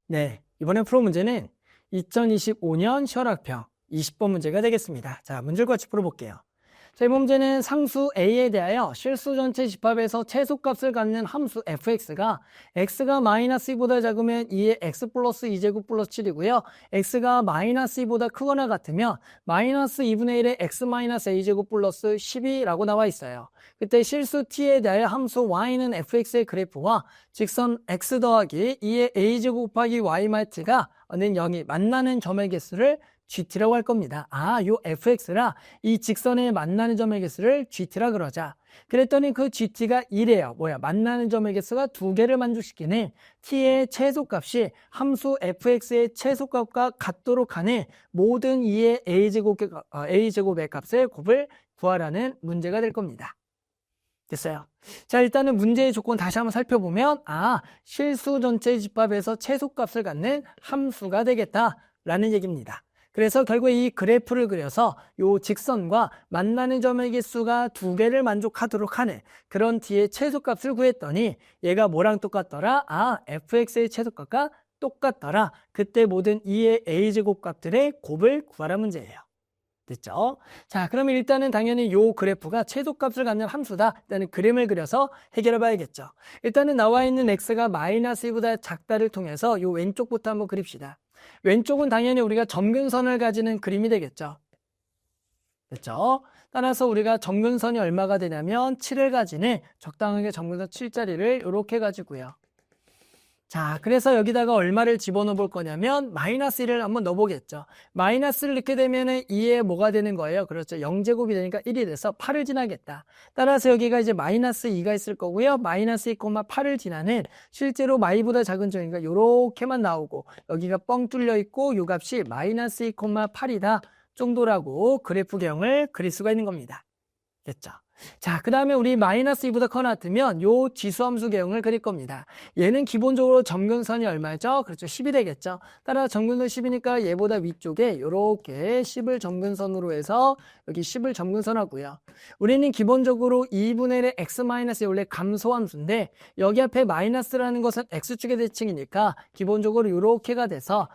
네, 이번에 풀어 문제는 2025년 시험학평 20번 문제가 되겠습니다. 자, 문제를 같이 풀어볼게요. 자, 이 문제는 상수 A에 대하여 실수 전체 집합에서 최소값을 갖는 함수 fx가 x가 마이너스 2보다 작으면 2의 x 플러스 2제곱 플러스 7이고요. x가 마이너스 2보다 크거나 같으면 마이너스 2분의 1의 x 마이너스 a제곱 플러스 10이라고 나와 있어요. 그때 실수 t에 대하여 함수 y는 fx의 그래프와 직선 x 더하기 2의 a제곱 곱하기 y 마이너스가 는 0이 만나는 점의 개수를 GT라고 할 겁니다. 요 fx라 이 직선에 만나는 점의 개수를 GT라 그러자. 그랬더니 그 GT가 1이에요. 만나는 점의 개수가 2개를 만족시키는 t의 최소값이 함수 fx의 최소값과 같도록 하는 모든 2의 a제곱의 값의 곱을 구하라는 문제가 될 겁니다. 됐어요. 자, 일단은 문제의 조건 다시 한번 살펴보면 실수 전체 집합에서 최소값을 갖는 함수가 되겠다라는 얘기입니다. 그래서 결국 이 그래프를 그려서 이 직선과 만나는 점의 개수가 2개를 만족하도록 하는 그런 t의 최소값을 구했더니 얘가 뭐랑 똑같더라? fx의 최소값과 똑같더라. 그때 모든 2의 a제곱 값들의 곱을 구하라 문제예요. 됐죠? 자, 그러면 일단은 당연히 이 그래프가 최소값을 갖는 함수다. 일단은 그림을 그려서 해결해 봐야겠죠. 일단은 나와 있는 x가 마이너스 2보다 작다를 통해서 이 왼쪽부터 한번 그립시다. 왼쪽은 당연히 우리가 점근선을 가지는 그림이 되겠죠. 됐죠? 따라서 우리가 점근선이 얼마가 되냐면 7을 가지는 적당하게 점근선 7자리를 이렇게 가지고요. 자, 그래서 여기다가 얼마를 집어넣어 볼 거냐면 마이너스 1을 한번 넣어보겠죠. 마이너스를 넣게 되면은 2에 뭐가 되는 거예요? 그렇죠. 0제곱이 되니까 1이 돼서 8을 지나겠다. 따라서 여기가 이제 마이너스 2가 있을 거고요. 마이너스 2, 8을 지나는 실제로 마이보다 작은 점이니까 요렇게만 나오고 여기가 뻥 뚫려 있고 요 값이 마이너스 2, 8이다 정도라고 그래프경을 그릴 수가 있는 겁니다. 됐죠? 자, 그 다음에 우리 마이너스 2보다 커 같으면 요 지수함수 개형을 그릴 겁니다. 얘는 기본적으로 점근선이 얼마죠? 그렇죠. 10이 되겠죠. 따라 점근선 10이니까 얘보다 위쪽에 요렇게 10을 점근선으로 해서 여기 10을 점근선하고요. 우리는 기본적으로 2분의 1의 x-의 원래 감소함수인데 여기 앞에 마이너스라는 것은 x축의 대칭이니까 기본적으로 요렇게가 돼서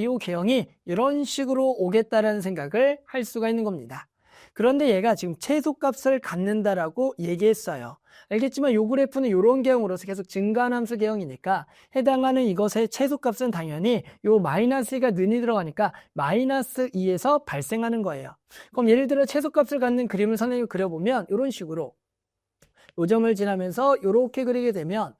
요 개형이 이런 식으로 오겠다라는 생각을 할 수가 있는 겁니다. 그런데 얘가 지금 최소값을 갖는다라고 얘기했어요. 알겠지만 이 그래프는 이런 개형으로서 계속 증가하는 함수 개형이니까 해당하는 이것의 최소값은 당연히 이 마이너스가 는이 들어가니까 마이너스 2에서 발생하는 거예요. 그럼 예를 들어 최소값을 갖는 그림을 선생님이 그려보면 이런 식으로 요 점을 지나면서 이렇게 그리게 되면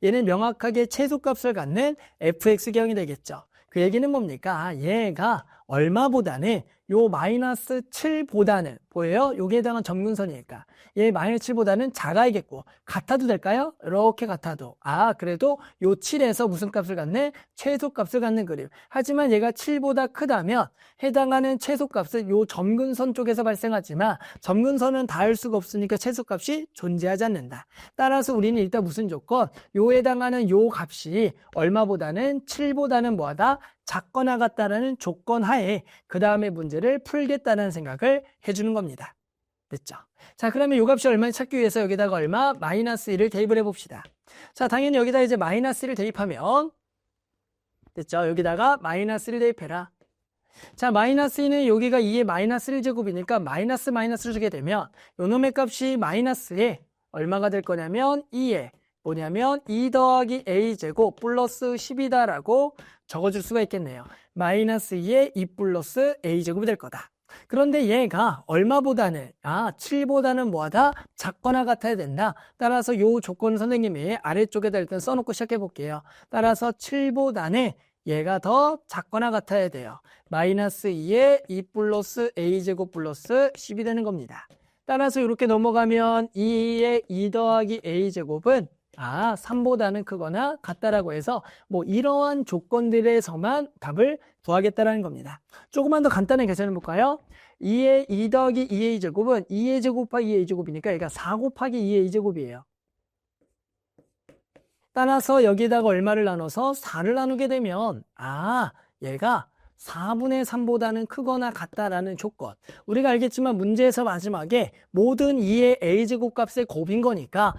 얘는 명확하게 최소값을 갖는 fx 개형이 되겠죠. 그 얘기는 뭡니까? 얘가 얼마보다는 요 마이너스 7보다는 보여요? 여기에 해당한 점근선이니까 얘 마이너스 7보다는 작아야겠고 같아도 될까요? 이렇게 같아도 그래도 요 7에서 무슨 값을 갖는? 최소값을 갖는 그림. 하지만 얘가 7보다 크다면 해당하는 최소값은 요 점근선 쪽에서 발생하지만 점근선은 닿을 수가 없으니까 최소값이 존재하지 않는다. 따라서 우리는 일단 무슨 조건? 요 해당하는 요 값이 얼마보다는 7보다는 뭐하다? 작거나 같다라는 조건 하에 그 다음에 문제를 풀겠다는 생각을 해주는 겁니다. 됐죠? 자, 그러면 요 값이 얼마인지 찾기 위해서 여기다가 얼마? 마이너스 1을 대입을 해봅시다. 자, 당연히 여기다 이제 마이너스 1을 대입하면 됐죠? 여기다가 마이너스 1을 대입해라. 자, 마이너스 2는 여기가 2의 마이너스 1제곱이니까 마이너스를 주게 되면 요 놈의 값이 마이너스에 얼마가 될 거냐면 2에 뭐냐면 2 더하기 a제곱 플러스 10이다라고 적어줄 수가 있겠네요. 마이너스 2에 2 플러스 a제곱이 될 거다. 그런데 얘가 얼마보다는 7보다는 뭐하다? 작거나 같아야 된다. 따라서 요 조건 선생님이 아래쪽에다 일단 써놓고 시작해 볼게요. 따라서 7보다는 얘가 더 작거나 같아야 돼요. 마이너스 2에 2 플러스 a제곱 플러스 10이 되는 겁니다. 따라서 이렇게 넘어가면 2의 2 더하기 a제곱은 3보다는 크거나 같다라고 해서 뭐 이러한 조건들에서만 답을 구하겠다라는 겁니다. 조금만 더 간단하게 계산해 볼까요? 2의 2 더하기 2의 제곱은 2의 제곱 곱하기 2의 제곱이니까 얘가 4 곱하기 2의 제곱이에요. 따라서 여기다가 얼마를 나눠서 4를 나누게 되면 얘가 4분의 3보다는 크거나 같다라는 조건. 우리가 알겠지만 문제에서 마지막에 모든 2의 a제곱 값의 곱인 거니까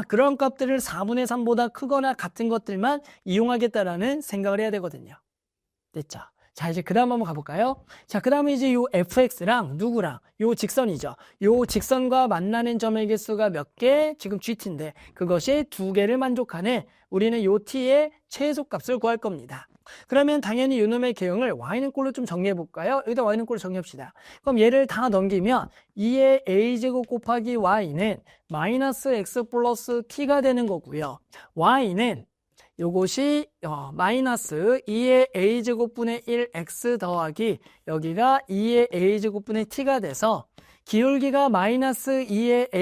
그런 값들을 4분의 3보다 크거나 같은 것들만 이용하겠다라는 생각을 해야 되거든요. 됐죠? 자, 이제 그 다음 한번 가볼까요? 자, 그 다음에 이제 요 fx랑 누구랑? 요 직선이죠. 요 직선과 만나는 점의 개수가 몇 개? 지금 gt인데 그것이 2개를 만족하는 우리는 요 t의 최소값을 구할 겁니다. 그러면 당연히 요놈의 개형을 y는 꼴로 좀 정리해 볼까요? 여기다 y는 꼴로 정리합시다. 그럼 얘를 다 넘기면 2의 a제곱 곱하기 y는 마이너스 x 플러스 t가 되는 거고요. y는 요것이 마이너스 2의 a제곱분의 1x 더하기 여기가 2의 a제곱분의 t가 돼서 기울기가 마이너스 2의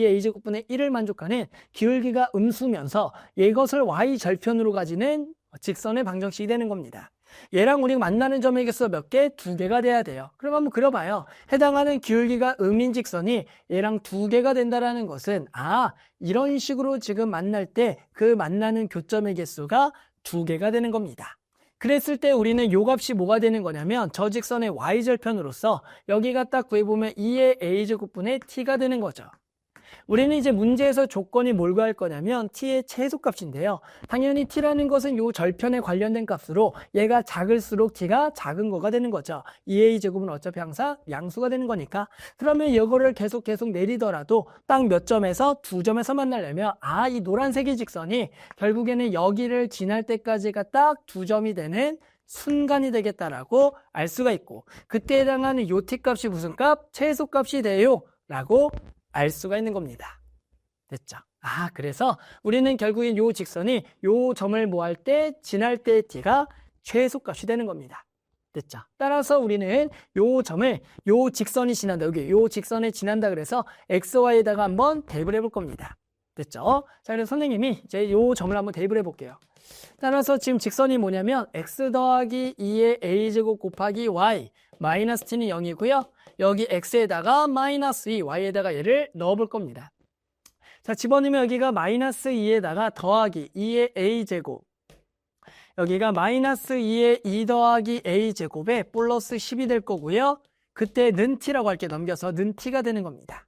a제곱분의 1을 만족하는 기울기가 음수면서 이것을 y 절편으로 가지는 직선의 방정식이 되는 겁니다. 얘랑 우리가 만나는 점의 개수가 몇 개? 2개가 돼야 돼요. 그럼 한번 그려봐요. 해당하는 기울기가 음인 직선이 얘랑 2개가 된다는 것은 이런 식으로 지금 만날 때 그 만나는 교점의 개수가 2개가 되는 겁니다. 그랬을 때 우리는 요 값이 뭐가 되는 거냐면 저 직선의 y절편으로서 여기가 딱 구해보면 2의 a제곱분의 t가 되는 거죠. 우리는 이제 문제에서 조건이 뭘 구할 거냐면 t의 최소값인데요. 당연히 t라는 것은 요 절편에 관련된 값으로 얘가 작을수록 t가 작은 거가 되는 거죠. 2a 제곱은 어차피 항상 양수가 되는 거니까. 그러면 이거를 계속 내리더라도 딱 몇 점에서 2점에서 만나려면 이 노란색의 직선이 결국에는 여기를 지날 때까지가 딱 2점이 되는 순간이 되겠다라고 알 수가 있고 그때 해당하는 요 t 값이 무슨 값? 최소값이 돼요 라고 알 수가 있는 겁니다. 됐죠? 그래서 우리는 결국엔 요 직선이 요 점을 뭐 할 때 지날 때 t가 최소값이 되는 겁니다. 됐죠? 따라서 우리는 요 점을 요 직선이 지난다. 여기 요 직선에 지난다 그래서 xy에다가 한번 대입을 해볼 겁니다. 됐죠? 자, 그래서 선생님이 이제 요 점을 한번 대입을 해볼게요. 따라서 지금 직선이 뭐냐면 x 더하기 2의 a제곱 곱하기 y 마이너스 t는 0이고요. 여기 x에다가 마이너스 2, y에다가 얘를 넣어볼 겁니다. 자, 집어넣으면 여기가 마이너스 2에다가 더하기 2의 a제곱 여기가 마이너스 2의 2 더하기 a제곱에 플러스 10이 될 거고요. 그때 는 t라고 할게 넘겨서 는 t가 되는 겁니다.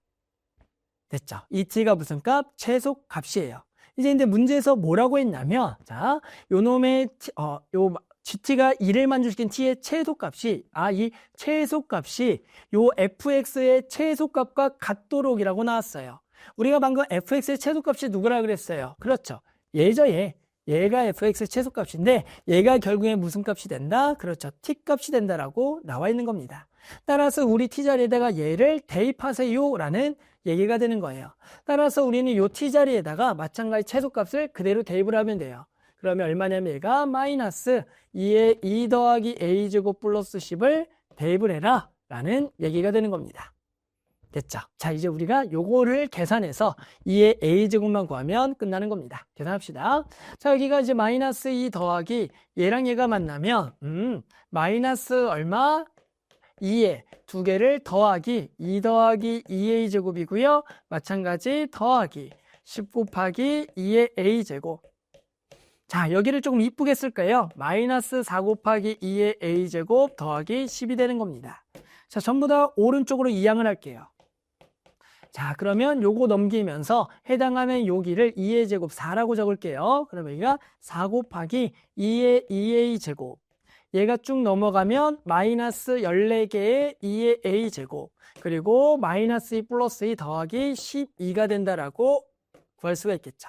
됐죠? 이 t가 무슨 값? 최소값이에요. 이제 근데 문제에서 뭐라고 했냐면 자, 요놈의 GT가 2를 만족시킨 T의 최소값이 이 최소값이 요 fx의 최소값과 같도록이라고 나왔어요. 우리가 방금 fx의 최소값이 누구라 그랬어요? 그렇죠. 얘죠, 얘. 얘가 fx의 최소값인데 얘가 결국에 무슨 값이 된다? 그렇죠. t 값이 된다라고 나와 있는 겁니다. 따라서 우리 t 자리에다가 얘를 대입하세요 라는 얘기가 되는 거예요. 따라서 우리는 요 t 자리에다가 마찬가지 최소값을 그대로 대입을 하면 돼요. 그러면 얼마냐면 얘가 마이너스 2의 2 더하기 a제곱 플러스 10을 대입을 해라 라는 얘기가 되는 겁니다. 됐죠? 자, 이제 우리가 요거를 계산해서 2의 a제곱만 구하면 끝나는 겁니다. 계산합시다. 자, 여기가 이제 마이너스 2 더하기 얘랑 얘가 만나면 마이너스 얼마? 2에 두 개를 더하기 2 더하기 2a 제곱이고요. 마찬가지 더하기 10 곱하기 2의 a 제곱. 자, 여기를 조금 이쁘게 쓸 거예요. 마이너스 4 곱하기 2의 a 제곱 더하기 10이 되는 겁니다. 자, 전부 다 오른쪽으로 이항을 할게요. 자, 그러면 요거 넘기면서 해당하는 여기를 2의 제곱 4라고 적을게요. 그러면 여기가 4 곱하기 2의 2a 제곱. 얘가 쭉 넘어가면 마이너스 14개의 2의 a 제곱 그리고 마이너스 2 플러스 2 더하기 12가 된다라고 구할 수가 있겠죠.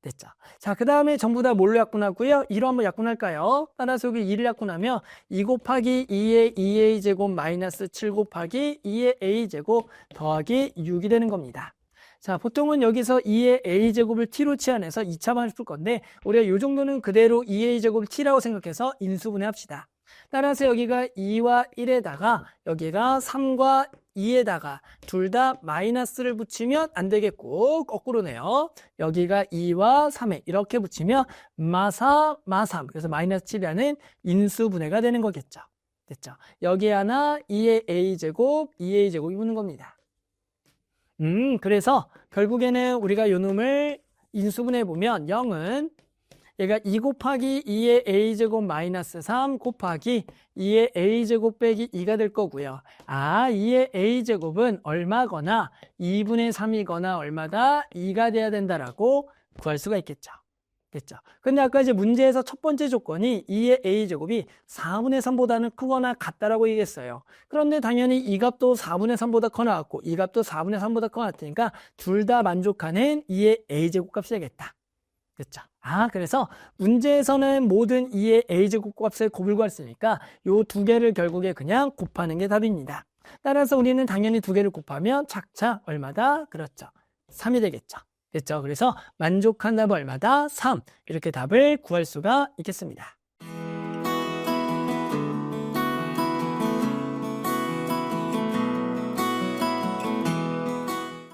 됐죠. 자, 그 다음에 전부 다 뭘로 약분하고요? 2로 한번 약분할까요? 따라서 여기 2를 약분하면 2 곱하기 2의 2a 제곱 마이너스 7 곱하기 2의 a 제곱 더하기 6이 되는 겁니다. 자, 보통은 여기서 2의 a제곱을 t로 치환해서 2차만 풀 건데 우리가 이 정도는 그대로 2a제곱을 t라고 생각해서 인수분해합시다. 따라서 여기가 2와 1에다가 여기가 3과 2에다가 둘 다 마이너스를 붙이면 안 되겠고 거꾸로네요. 여기가 2와 3에 이렇게 붙이면 마삼 그래서 마이너스 7이라는 인수분해가 되는 거겠죠. 됐죠? 여기 하나 2의 a제곱 2a제곱이 붙는 겁니다. 그래서 결국에는 우리가 요 놈을 인수분해 보면 0은 얘가 2 곱하기 2의 a제곱 마이너스 3 곱하기 2의 a제곱 빼기 2가 될 거고요. 2의 a제곱은 얼마거나 2분의 3이거나 얼마다 2가 돼야 된다라고 구할 수가 있겠죠. 됐죠? 근데 아까 이제 문제에서 첫 번째 조건이 2의 a제곱이 4분의 3보다는 크거나 같다라고 얘기했어요. 그런데 당연히 이 값도 4분의 3보다 커 나왔고 이 값도 4분의 3보다 커 나왔으니까 둘 다 만족하는 2의 a제곱 값이야겠다. 됐죠? 그래서 문제에서는 모든 2의 a제곱 값을 곱을 구했으니까 요 두 개를 결국에 그냥 곱하는 게 답입니다. 따라서 우리는 당연히 두 개를 곱하면 착착 얼마다? 그렇죠. 3이 되겠죠. 됐죠? 그래서 만족한 답은 얼마다? 3. 이렇게 답을 구할 수가 있겠습니다.